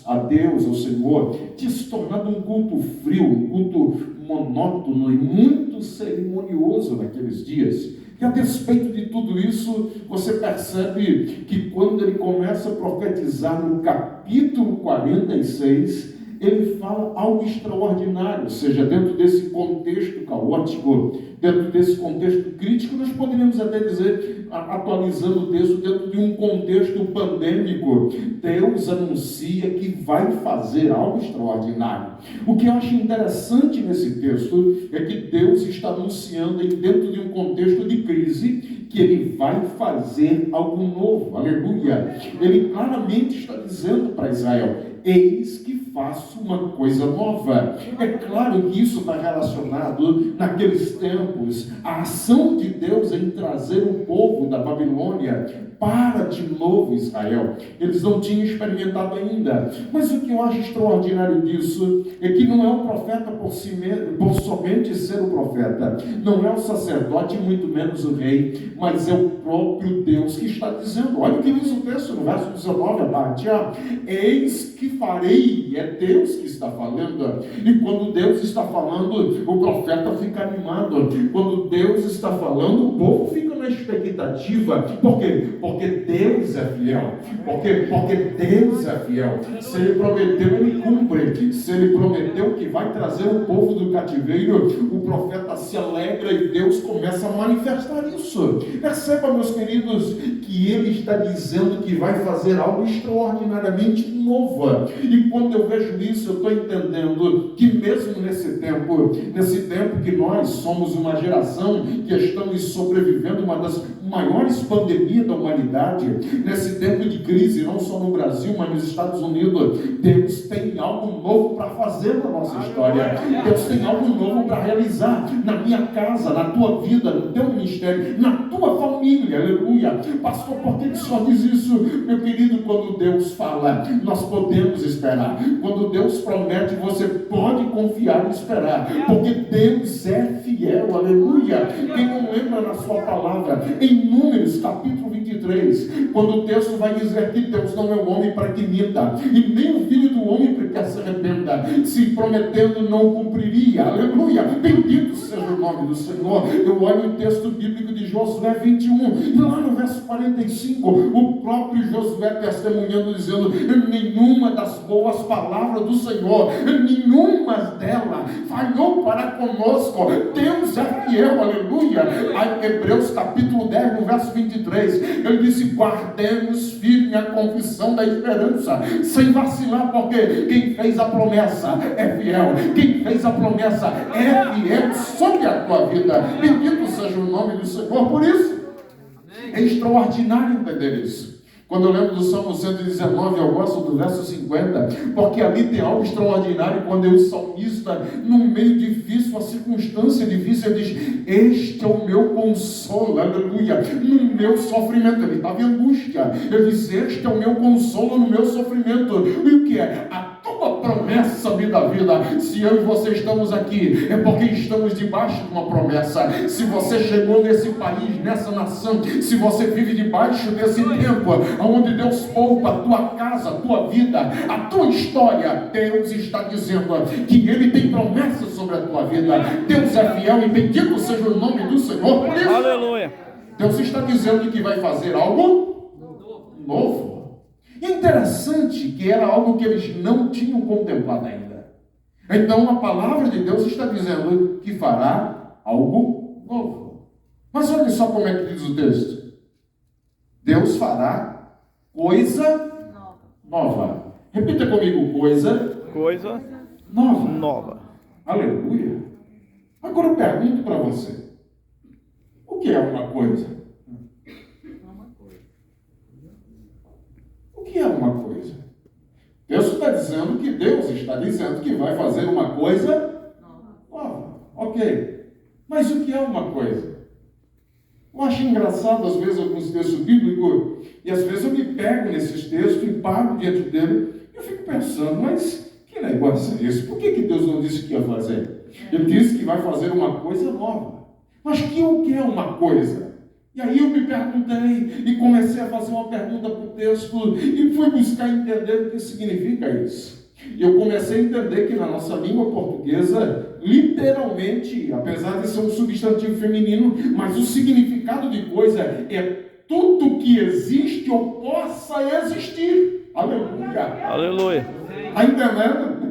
a Deus, ao Senhor, tinha se tornado um culto frio, um culto monótono e muito cerimonioso naqueles dias. E a despeito de tudo isso, você percebe que quando ele começa a profetizar no capítulo 46, ele fala algo extraordinário, ou seja, dentro desse contexto caótico, dentro desse contexto crítico, nós poderíamos até dizer, atualizando o texto, dentro de um contexto pandêmico, Deus anuncia que vai fazer algo extraordinário. O que eu acho interessante nesse texto é que Deus está anunciando, dentro de um contexto de crise, que Ele vai fazer algo novo. Aleluia! Ele claramente está dizendo para Israel: eis que faço uma coisa nova. É claro que isso está relacionado, naqueles tempos, a ação de Deus em trazer o povo da Babilônia para de novo Israel. Eles não tinham experimentado ainda. Mas o que eu acho extraordinário disso é que não é o profeta por somente ser o profeta, não é o sacerdote, muito menos o rei, mas é o próprio Deus que está dizendo. Olha o que diz o texto no verso 19, a parte A: eis que farei. É Deus que está falando. E quando Deus está falando, o profeta fica animado. Quando Deus está falando, o povo fica na expectativa. Por quê? Porque Deus é fiel. Porque Deus é fiel. Se Ele prometeu, Ele cumpre. Se Ele prometeu que vai trazer o povo do cativeiro, o profeta se alegra e Deus começa a manifestar isso. Perceba, meus queridos, que Ele está dizendo que vai fazer algo extraordinariamente novo. E quando eu vejo isso, eu estou entendendo que mesmo nesse tempo que nós somos uma geração que estamos sobrevivendo uma das maiores pandemias da humanidade, nesse tempo de crise, não só no Brasil, mas nos Estados Unidos, Deus tem algo novo para fazer na nossa história. Deus tem algo novo para realizar na minha casa, na tua vida, no teu ministério, na tua família. Aleluia. Pastor, por que o senhor diz isso? Meu querido, quando Deus fala, nós podemos esperar. Quando Deus promete, você pode confiar e esperar, porque Deus é fiel. Aleluia. Quem não lembra na sua palavra, em Números capítulo 23, quando o texto vai dizer que Deus não é o homem para que minta, e nem o filho do homem para que se arrependa, se prometendo não cumpriria. Aleluia. Bendito seja o nome do Senhor. Eu olho o texto bíblico de Josué 21, e lá no verso 45, o próprio Josué testemunhando, dizendo: nenhuma das boas palavras do Senhor, nenhuma delas falhou para conosco. Deus é fiel. Aleluia. Aí, Hebreus capítulo 10, no verso 23, ele disse: guardemos firme a confissão da esperança, sem vacilar, porque quem fez a promessa é fiel. Quem fez a promessa é fiel sobre a tua vida. Bendito seja o nome do Senhor. Por isso, é extraordinário entender isso. Quando eu lembro do Salmo 119, eu gosto do verso 50, porque ali tem algo extraordinário. Quando o salmista, num meio difícil, a circunstância difícil, ele diz: este é o meu consolo, aleluia, no meu sofrimento. Ele estava em angústia, ele diz: este é o meu consolo no meu sofrimento. E o que é? A tua promessa me dá vida. Se eu e você estamos aqui, é porque estamos debaixo de uma promessa. Se você chegou nesse país, nessa nação, se você vive debaixo desse tempo, onde Deus poupa a tua casa, a tua vida, a tua história, Deus está dizendo que Ele tem promessas sobre a tua vida. Deus é fiel e bendito seja o nome do Senhor. Por isso, aleluia, Deus está dizendo que vai fazer algo novo. Interessante que era algo que eles não tinham contemplado ainda. Então a palavra de Deus está dizendo que fará algo novo. Mas olha só como é que diz o texto: Deus fará coisa nova. Repita comigo: coisa nova. Aleluia. Agora eu pergunto para você: o que é uma coisa? O que é uma coisa? Deus está dizendo que Deus está dizendo que vai fazer uma coisa nova. Ok. Mas o que é uma coisa? Eu acho engraçado, às vezes, alguns textos bíblicos, e às vezes eu me pego nesses textos e paro diante dele, e eu fico pensando: mas que negócio é esse? Por que Deus não disse que ia fazer? Ele disse que vai fazer uma coisa nova. Mas o que é uma coisa? E aí eu me perguntei e comecei a fazer uma pergunta para o texto e fui buscar entender o que significa isso. E eu comecei a entender que na nossa língua portuguesa, literalmente, apesar de ser um substantivo feminino, mas o significado de coisa é tudo que existe ou possa existir. Aleluia! Aleluia. Está entendendo?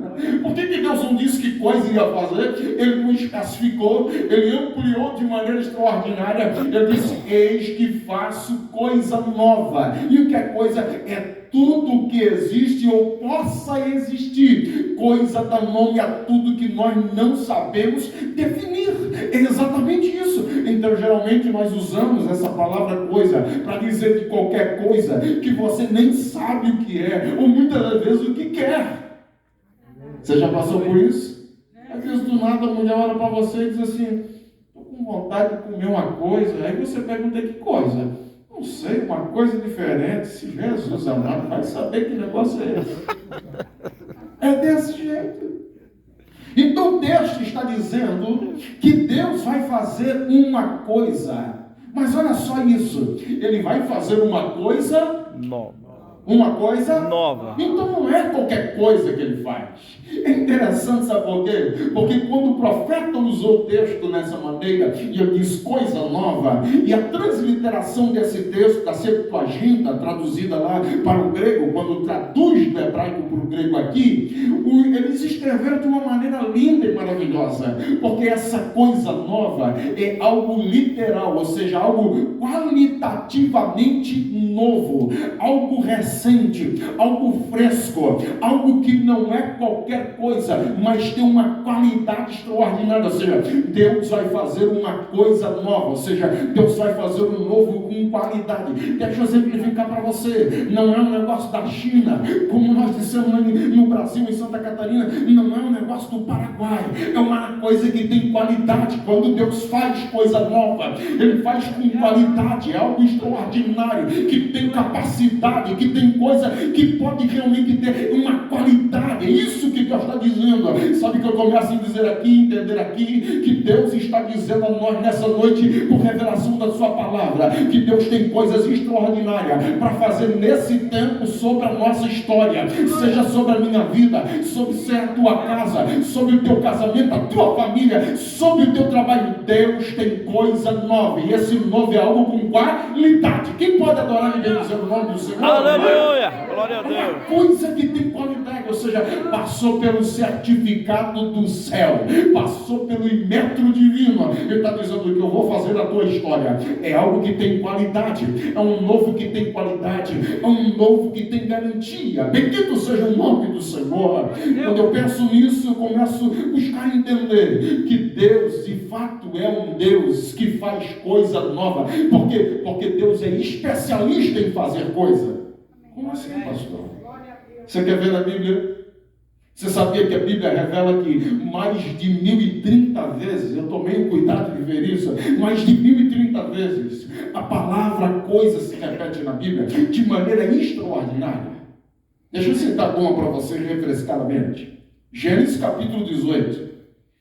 Por que Deus não disse que coisa ia fazer? Ele não especificou, ele ampliou de maneira extraordinária. Ele disse: eis que faço coisa nova. E o que é coisa? É tudo que existe ou possa existir. Coisa dá nome a tudo que nós não sabemos definir. É exatamente isso. Então, geralmente, nós usamos essa palavra coisa para dizer de qualquer coisa que você nem sabe o que é, ou muitas das vezes o que quer. Você já passou por isso? Às vezes do nada a mulher olha para você e diz assim: estou com vontade de comer uma coisa. Aí você pergunta: que coisa? Não sei, uma coisa diferente. Se Jesus amado vai saber que negócio é esse. É desse jeito. Então o texto está dizendo que Deus vai fazer uma coisa. Mas olha só isso. Ele vai fazer uma coisa Nova. Uma coisa nova. Então não é qualquer coisa que ele faz. É interessante, sabe por quê? Porque quando o profeta usou o texto dessa maneira, e ele diz coisa nova, e a transliteração desse texto, da Septuaginta, traduzida lá para o grego, quando traduz do hebraico para o grego aqui, eles escreveram de uma maneira linda e maravilhosa, porque essa coisa nova é algo literal, ou seja, algo qualitativamente novo, algo recente, algo fresco, algo que não é qualquer coisa, mas tem uma qualidade extraordinária. Ou seja, Deus vai fazer uma coisa nova, ou seja, Deus vai fazer um novo com qualidade. Deixa eu exemplificar para você. Não é um negócio da China, como nós dissemos no Brasil, em Santa Catarina. Não é um negócio do Paraguai. É uma coisa que tem qualidade. Quando Deus faz coisa nova, Ele faz com qualidade. É algo extraordinário, que tem capacidade, que tem coisa que pode realmente ter uma qualidade. É isso que Deus está dizendo. Sabe que eu começo a dizer aqui, entender aqui, que Deus está dizendo a nós nessa noite, por revelação da sua palavra, que Deus tem coisas extraordinárias para fazer nesse tempo sobre a nossa história, seja sobre a minha vida, sobre a tua casa, sobre o teu casamento, a tua família, sobre o teu trabalho. Deus tem coisa nova, e esse novo é algo com qualidade. Quem pode adorar e bendizer o nome do Senhor? Aleluia! Glória a Deus! Uma coisa que tem qualidade, ou seja, passou pelo certificado do céu, passou pelo metro divino. Ele está dizendo que eu vou fazer na tua história é algo que tem qualidade, é um novo que tem qualidade, é um novo que tem garantia. Bendito seja o nome do Senhor. Quando eu penso nisso, eu começo a buscar entender que Deus de fato é um Deus que faz coisa nova. Por quê? Porque Deus é especialista em fazer coisa. Como assim, pastor? Você quer ver na Bíblia? Você sabia que a Bíblia revela que mais de 1030 vezes, eu tomei o cuidado de ver isso, mais de 1030 vezes, a palavra coisa se repete na Bíblia de maneira extraordinária. Deixa eu citar uma para você refrescar a mente. Gênesis capítulo 18.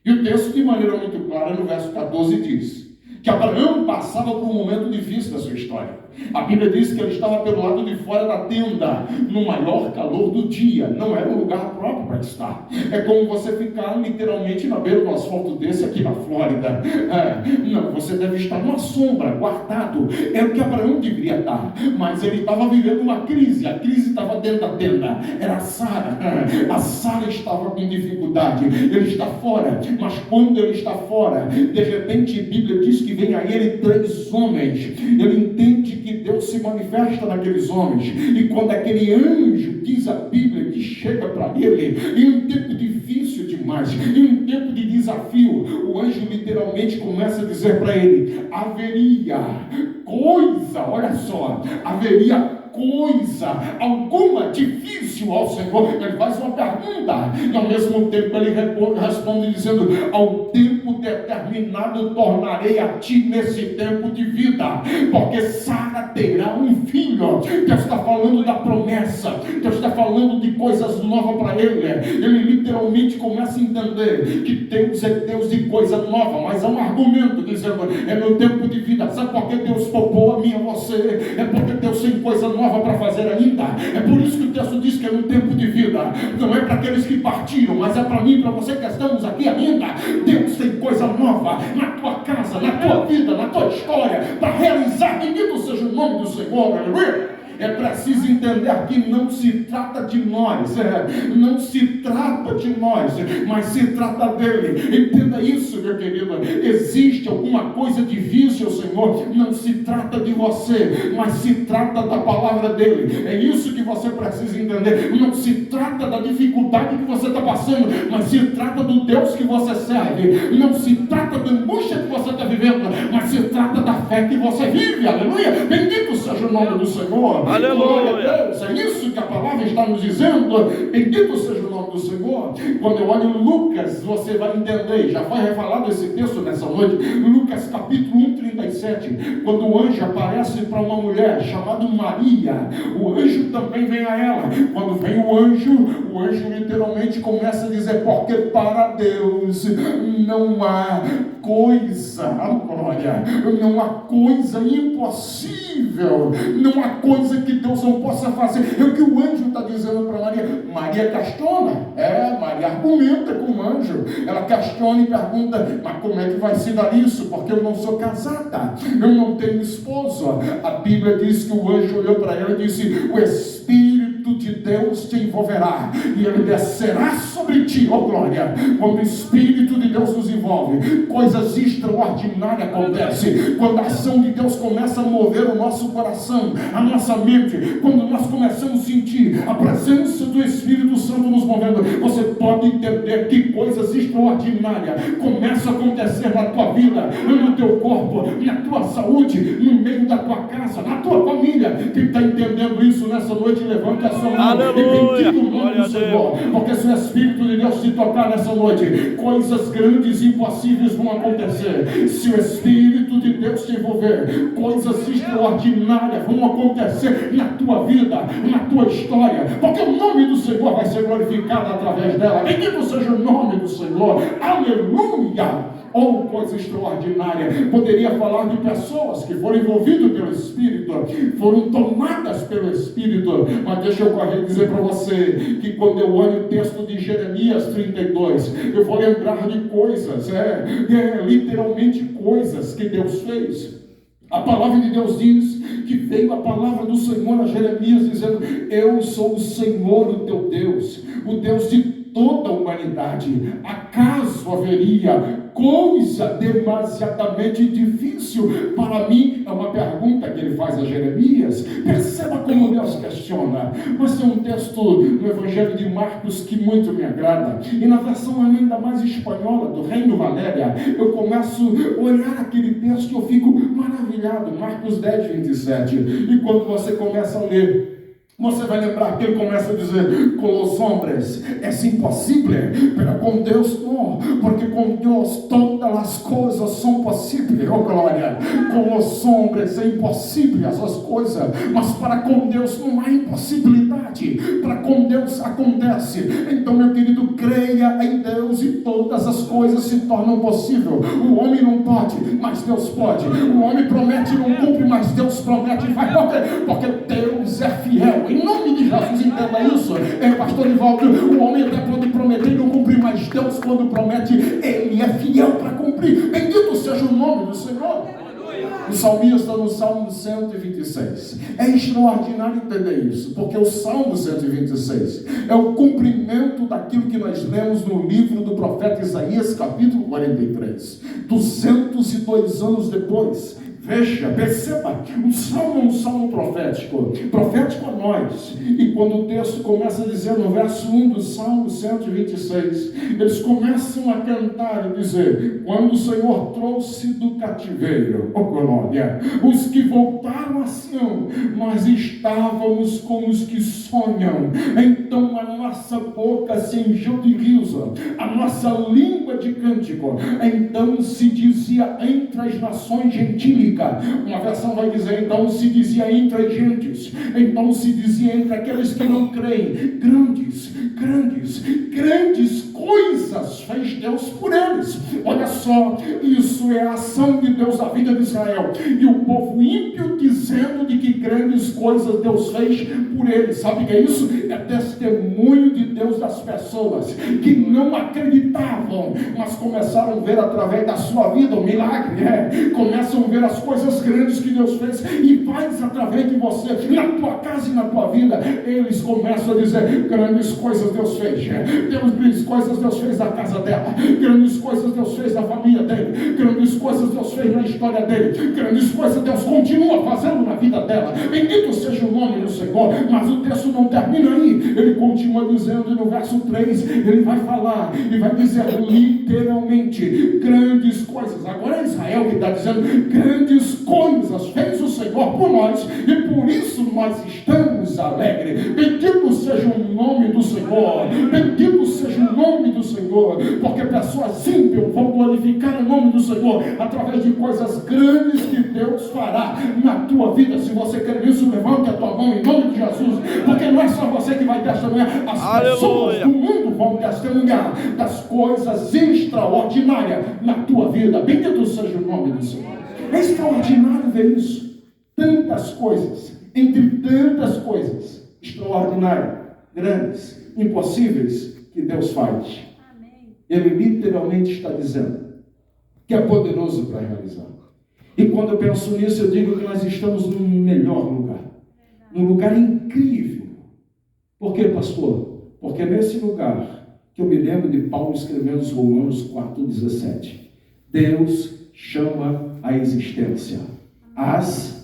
E o texto, de maneira muito clara, no verso 14 diz que Abraão passava por um momento difícil da sua história. A Bíblia diz que ele estava pelo lado de fora da tenda, no maior calor do dia. Não era um lugar próprio para estar. É como você ficar literalmente na beira do asfalto desse aqui na Flórida. Não, você deve estar numa sombra, guardado. É o que Abraão deveria estar. Mas ele estava vivendo uma crise. A crise estava dentro da tenda. Era a Sara. A Sara estava com dificuldade. Ele está fora. Mas quando ele está fora, de repente a Bíblia diz que vem a ele 3 homens. Ele entende que Deus se manifesta naqueles homens, e quando aquele anjo, diz a Bíblia, que chega para ele em um tempo difícil demais, em um tempo de desafio, o anjo literalmente começa a dizer para ele: haveria coisa, olha só, haveria coisa alguma difícil ao Senhor? Ele faz uma pergunta e ao mesmo tempo ele responde dizendo: ao tempo determinado tornarei a ti nesse tempo de vida, porque Sara terá um filho. Deus está falando da promessa, Deus está falando de coisas novas para ele. Ele literalmente começa a entender que Deus é Deus de coisa nova, mas há um argumento dizendo: é meu tempo de vida. Sabe por que Deus poupou a mim e a você? É porque Deus tem coisa nova para fazer ainda. É por isso que o texto diz que é um tempo de vida. Não é para aqueles que partiram, mas é para mim e para você que estamos aqui ainda. Deus tem coisa nova na tua casa, na tua vida, na tua história, para realizar. Bendito seja o nome do Senhor, aleluia. É preciso entender que não se trata de nós, não se trata de nós, mas se trata dele. Entenda isso, meu querido. Existe alguma coisa difícil, Senhor, não se trata de você, mas se trata da palavra dele. É isso que você precisa entender. Não se trata da dificuldade que você está passando, mas se trata do Deus que você serve. Não se trata da angústia que você está vivendo, mas se trata da fé que você vive. Aleluia. Bendito seja o nome do Senhor. Aleluia. Deus, é isso que a palavra está nos dizendo. Bendito seja o nome do Senhor. Quando eu olho Lucas, você vai entender. Já foi refalado esse texto nessa noite. Lucas capítulo 1:37. Quando o anjo aparece para uma mulher chamada Maria, o anjo também vem a ela. Quando vem o anjo literalmente começa a dizer: porque para Deus não há coisa, glória, não há coisa impossível, não há coisa que Deus não possa fazer. É o que o anjo está dizendo para Maria. Maria questiona, Maria argumenta com o anjo. Ela questiona e pergunta: mas como é que vai se dar isso? Porque eu não sou casada, eu não tenho esposo. A Bíblia diz que o anjo olhou para ela e disse: o Espírito de Deus te envolverá e ele descerá sobre ti, ó glória. Quando o Espírito de Deus nos envolve, coisas extraordinárias acontecem. Quando a ação de Deus começa a mover o nosso coração, a nossa mente, quando nós começamos a sentir a presença do Espírito Santo nos movendo, você pode entender que coisas extraordinárias começam a acontecer na tua vida, no teu corpo, na tua saúde, no meio da tua casa, na tua família. Quem está entendendo isso nessa noite, levanta a sua mão. Aleluia. E bendiga o nome do Senhor, porque se o Espírito de Deus te tocar nessa noite, coisas grandes e impossíveis vão acontecer. Se o Espírito de Deus te envolver, coisas extraordinárias vão acontecer na tua vida, na tua história, porque o nome do Senhor vai ser glorificado através dela. Bendito seja o nome do Senhor, aleluia. Ou coisa extraordinária. Poderia falar de pessoas que foram envolvidas pelo Espírito, foram tomadas pelo Espírito. Mas deixa eu dizer para você que quando eu olho o texto de Jeremias 32, eu vou lembrar de coisas, literalmente coisas que Deus fez. A palavra de Deus diz que veio a palavra do Senhor a Jeremias dizendo: eu sou o Senhor, o teu Deus, o Deus de toda a humanidade. Acaso haveria coisa demasiadamente difícil para mim? É uma pergunta que ele faz a Jeremias. Perceba como Deus questiona. Mas tem um texto no Evangelho de Marcos que muito me agrada, e na versão ainda mais espanhola do Reino Valéria, eu começo a olhar aquele texto e eu fico maravilhado. Marcos 10:27. E quando você começa a ler, você vai lembrar que ele começa a dizer: com os homens é impossível, pero com Deus não, porque com Deus todas as coisas são possíveis. Oh glória! Com os homens é impossível essas coisas, mas para com Deus não há impossibilidade. Para com Deus acontece. Então, meu querido, creia em Deus e todas as coisas se tornam possíveis. O homem não pode, mas Deus pode. O homem promete e não cumpre, mas Deus promete e vai. Porque Deus é fiel. Em nome de Jesus, entenda isso. Pastor Ivaldo, o homem até pode prometer e não cumprir, mas Deus, quando promete, Ele é fiel para cumprir. Bendito seja o nome do Senhor. O salmista no Salmo 126. É extraordinário entender isso, porque o Salmo 126 é o cumprimento daquilo que nós lemos no livro do profeta Isaías, capítulo 43. 202 anos depois, Veja, perceba, o salmo é um salmo profético a nós. E quando o texto começa a dizer no verso 1 do Salmo 126, eles começam a cantar e dizer: quando o Senhor trouxe do cativeiro, oh glória, os que voltaram a Sião, nós estávamos como os que sonham. Então a nossa boca se encheu de riso, a nossa língua de cântico. Então se dizia entre as nações gentílicas. Uma versão vai dizer: então se dizia entre as gentes, então se dizia entre aqueles que não creem, grandes coisas fez Deus por eles. Olha só, isso é a ação de Deus na vida de Israel, e o povo ímpio dizendo de que grandes coisas Deus fez por eles. Sabe o que é isso? É testemunho de Deus das pessoas que não acreditavam, mas começaram a ver através da sua vida o milagre, começam a ver as coisas grandes que Deus fez, e faz através de você, na tua casa e na tua vida. Eles começam a dizer: grandes coisas Deus fez, grandes coisas Deus fez na casa dela, grandes coisas Deus fez na família dele, grandes coisas Deus fez na história dele, grandes coisas Deus continua fazendo na vida dela. Bendito seja o nome do Senhor. Mas o texto não termina aí, ele continua dizendo, e no verso 3 ele vai falar e vai dizer literalmente: grandes coisas. Agora é Israel que está dizendo: grandes coisas fez o Senhor por nós, e por isso nós estamos alegres. Bendito seja o nome do Senhor, bendito seja o nome do Senhor, porque pessoas ímpias vão glorificar o nome do Senhor através de coisas grandes que Deus fará na tua vida. Se você quer isso, levante a tua mão em nome de Jesus, porque não é só você que vai testemunhar, as pessoas do mundo vão testemunhar das coisas extraordinárias na tua vida. Bendito seja o nome do Senhor. É extraordinário ver isso. Tantas coisas, entre tantas coisas extraordinárias, grandes, impossíveis, que Deus faz. Ele literalmente está dizendo que é poderoso para realizar. E quando eu penso nisso, eu digo que nós estamos num melhor lugar, num lugar incrível. Por quê, pastor? Porque nesse lugar que eu me lembro de Paulo escrevendo os Romanos 4,17, Deus chama a existência as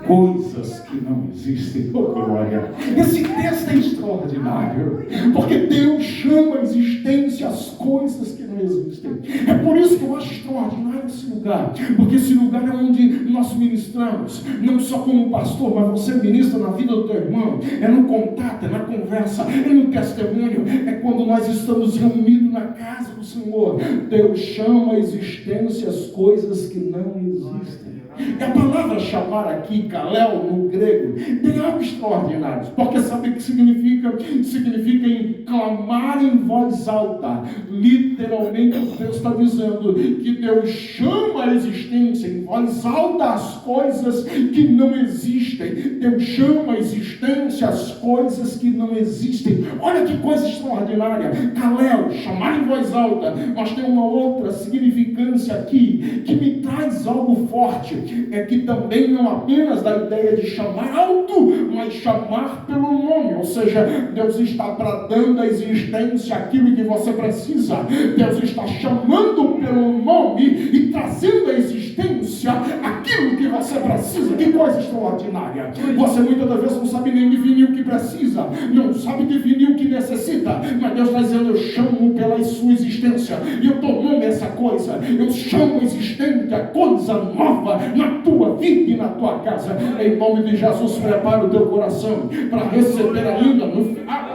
coisas que não existem. Oh, glória! Esse texto é extraordinário, porque Deus chama a existência as coisas que não existem. É por isso que eu acho extraordinário esse lugar, porque esse lugar é onde nós ministramos, não só como pastor, mas você ministra na vida do teu irmão, é no contato, é na conversa, é no testemunho, é quando nós estamos reunidos na casa do Senhor. Deus chama a existência as coisas que não existem. E a palavra chamar aqui, kaleo, no grego, tem algo extraordinário, porque sabe o que significa? Significa em clamar em voz alta. Literalmente Deus está dizendo que Deus chama a existência em voz alta as coisas que não existem. Deus chama a existência as coisas que não existem. Olha que coisa extraordinária. Kaleo, chamar em voz alta, mas tem uma outra significância aqui que me traz algo forte. É que também não apenas da ideia de chamar alto, mas chamar pelo nome. Ou seja, Deus está bradando a existência aquilo que você precisa. Deus está chamando pelo nome e trazendo a existência aquilo que você precisa. Que coisa extraordinária. Você muitas das vezes não sabe nem definir o que precisa, não sabe definir o que necessita, mas Deus está dizendo: eu chamo pela sua existência, e eu dou nome a essa coisa. Eu chamo existente a coisa nova na tua vida e na tua casa. Em nome de Jesus, prepara o teu coração para receber ainda no final,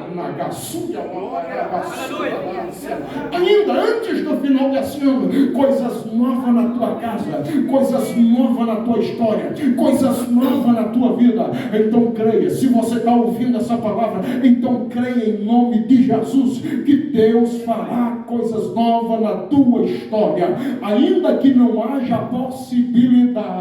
ainda antes do final desse ano, coisas novas na tua casa, coisas novas na tua história, coisas novas na tua vida. Então creia. Se você está ouvindo essa palavra, então creia em nome de Jesus que Deus fará coisas novas na tua história, ainda que não haja possibilidade,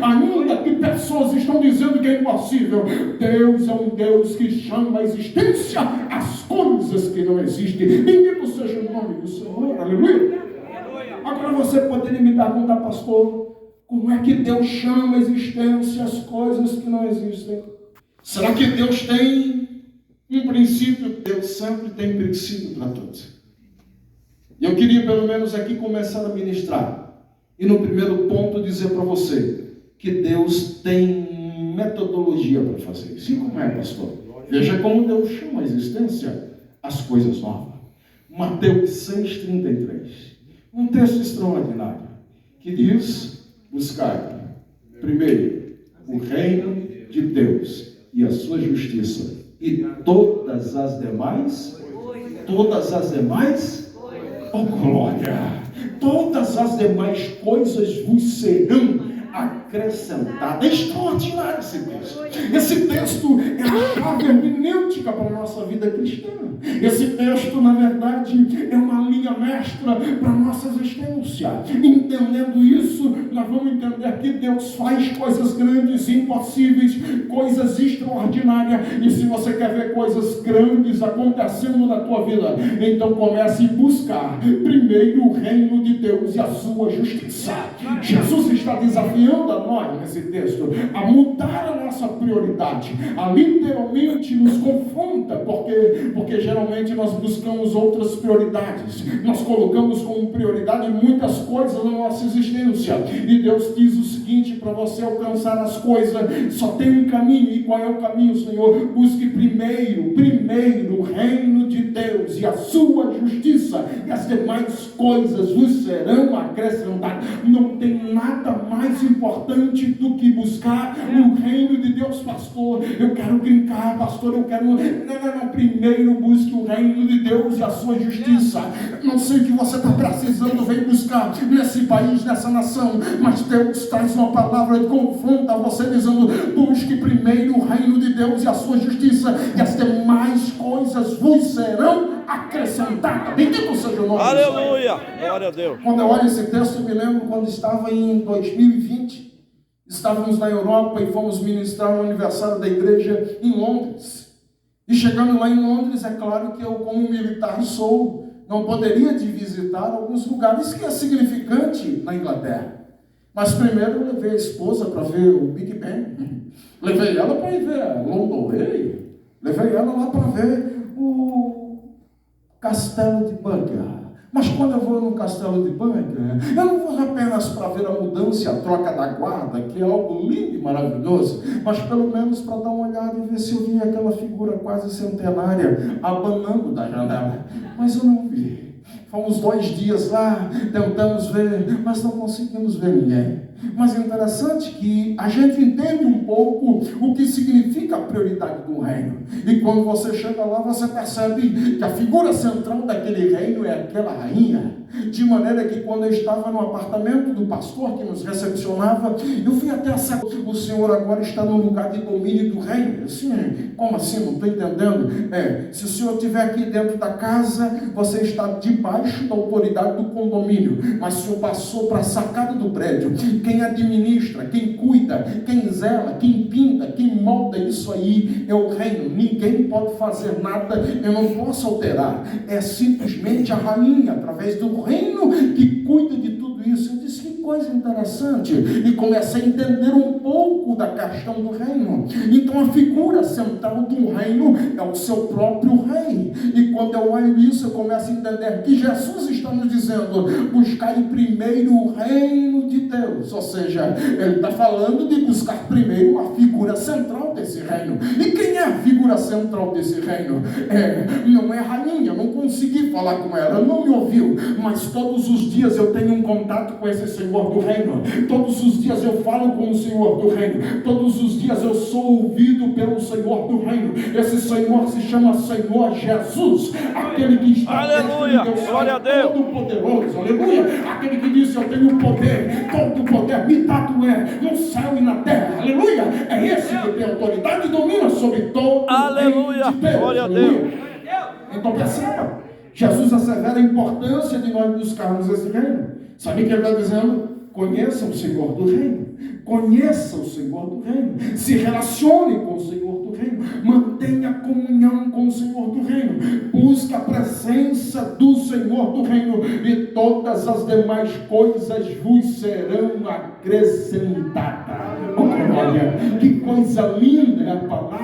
ainda que pessoas estão dizendo que é impossível. Deus é um Deus que chama a existência as coisas que não existem. Bendito seja o nome do Senhor. Aleluia. Agora você poderia me perguntar: pastor, como é que Deus chama a existência as coisas que não existem? Será que Deus tem um princípio? Deus sempre tem princípio para tudo. Eu queria pelo menos aqui começar a ministrar. E no primeiro ponto dizer para você que Deus tem metodologia para fazer isso. E como é, pastor? Veja como Deus chama a existência as coisas novas. Mateus 6,33. Um texto extraordinário que diz: buscai primeiro o reino de Deus e a sua justiça, e todas as demais, oh glória, todas as demais coisas vos serão acrescentada. É extraordinário esse texto. Esse texto é a chave hermenêutica para a nossa vida cristã. Esse texto, na verdade, é uma linha mestra para a nossa existência. Entendendo isso, nós vamos entender que Deus faz coisas grandes, impossíveis, coisas extraordinárias. E se você quer ver coisas grandes acontecendo na tua vida, então comece a buscar primeiro o reino de Deus e a sua justiça. Jesus está desafiando a nós nesse texto a mudar a nossa prioridade, a literalmente nos confronta, porque geralmente nós buscamos outras prioridades, nós colocamos como prioridade muitas coisas na nossa existência, e Deus diz o seguinte: para você alcançar as coisas só tem um caminho. E qual é o caminho, Senhor? Busque primeiro o reino de Deus e a sua justiça, e as demais coisas vos serão acrescentadas. Não tem nada mais importante do que buscar o reino de Deus. Pastor, eu quero brincar, pastor, eu quero... Não, primeiro busque o reino de Deus e a sua justiça. Não sei o que você está precisando, vem buscar nesse país, nessa nação, mas Deus traz uma palavra de confronto a você, dizendo: busque primeiro o reino de Deus e a sua justiça, e as demais coisas vos serão acrescentadas. Bendito seja o nome. Aleluia, glória a Deus. Quando eu olho esse texto, eu me lembro quando estava em 2020, estávamos na Europa e fomos ministrar no aniversário da igreja em Londres. E chegando lá em Londres, é claro que eu, como militar não poderia de visitar alguns lugares que é significante na Inglaterra. Mas primeiro eu levei a esposa para ver o Big Ben, levei ela para ir ver a London Eye, levei ela lá para ver o Castelo de Buckingham. Mas quando eu vou no Castelo de Buckingham, eu não vou apenas para ver a mudança e a troca da guarda, que é algo lindo e maravilhoso, mas pelo menos para dar uma olhada e ver se eu vi aquela figura quase centenária abanando da janela. Mas eu não vi. Fomos 2 dias lá, tentamos ver, mas não conseguimos ver ninguém. Mas é interessante que a gente entende um pouco o que significa a prioridade do reino. E quando você chega lá, você percebe que a figura central daquele reino é aquela rainha. De maneira que quando eu estava no apartamento do pastor que nos recepcionava, eu fui até essa... O Senhor agora está no lugar de domínio do reino. Assim, como assim? Não estou entendendo. Se o Senhor estiver aqui dentro da casa, você está debaixo da autoridade do condomínio. Mas se o Senhor passou para a sacada do prédio, quem administra, quem cuida, quem zela, quem pinta, quem molda isso aí é o reino. Ninguém pode fazer nada, eu não posso alterar. É simplesmente a rainha, através do reino, que cuida de tudo isso. Eu disse: que coisa interessante. E comecei a entender um pouco da questão do reino. Então a figura central do reino é o seu próprio rei. E quando eu olho isso, eu começo a entender que Jesus está nos dizendo: buscai primeiro o reino de Deus. Ou seja, ele está falando de buscar primeiro a figura central desse reino. E quem é a figura central desse reino? Não é a rainha, não consegui falar com ela, não me ouviu, mas todos os dias eu tenho um contato com esse Senhor do reino. Todos os dias eu falo com o Senhor do reino. Todos os dias eu sou ouvido pelo Senhor do reino. Esse Senhor se chama Senhor Jesus, aquele que está... Aleluia, glória a Deus. Todo poderoso, aleluia, aquele que disse: eu tenho poder, todo poder me dado no céu e na terra, aleluia. É esse que tem autoridade e domina sobre todo. Aleluia, glória a Deus. Então perceba, Jesus assevera a importância de nós buscarmos esse reino. Sabe o que ele está dizendo? Conheça o Senhor do reino. Conheça o Senhor do reino. Se relacione com o Senhor do reino. Mantenha comunhão com o Senhor do reino. Busque a presença do Senhor do reino. E todas as demais coisas vos serão acrescentadas. Olha, que coisa linda é a palavra